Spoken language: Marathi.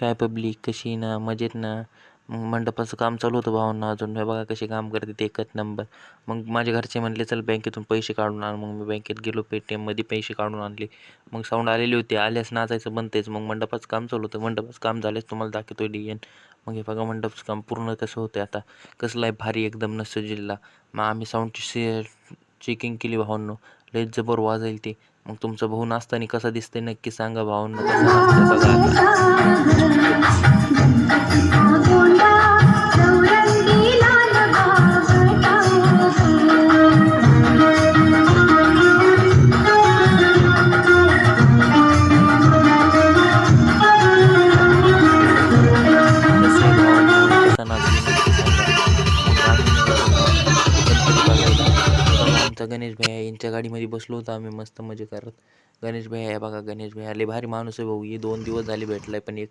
काय पब्लिक कशी आहे ना, मजेत ना. मग मंडपाचं काम चालू होतं भावांना अजून. हे बघा कसे काम करते ते, एकच नंबर. मग माझ्या घरचे म्हणले चल बँकेतून पैसे काढून आण. मग मी बँकेत गेलो, पेटीएममध्ये पैसे काढून आणले. मग साऊंड आलेली होती, आल्यास नाचायचं बनतेच. मग मंडपाचं काम चालू होतं. मंडपाचं काम झाल्यास तुम्हाला दाखवतो डिझाईन. मग हे बघा मंडपाचं काम पूर्ण कसं होतं आता. कसलं आहे भारी एकदम न सजलेला. मग आम्ही साऊंडची चेकिंग केली भावांनो. लयच जबर वाजाईल ते. मग तुमचा भाऊ नाचताना कसा दिसतंय नक्की सांगा भावांनो, कसा नाचतंय बघा आता. कसं आहे भावांनो, कसा नाचले नक्की सांगा. मग आम्ही निघालो गणपती बघायला. हे बघा आमचा गणेश भैया, यांच्या गाडीमध्ये बसलो होतो आम्ही मस्त मजे करत. गणेश भैया, हे बघा गणेश भैया लय भारी माणूस आहे भाऊ. हे 2 दिवस झाले भेटलाय, पण एक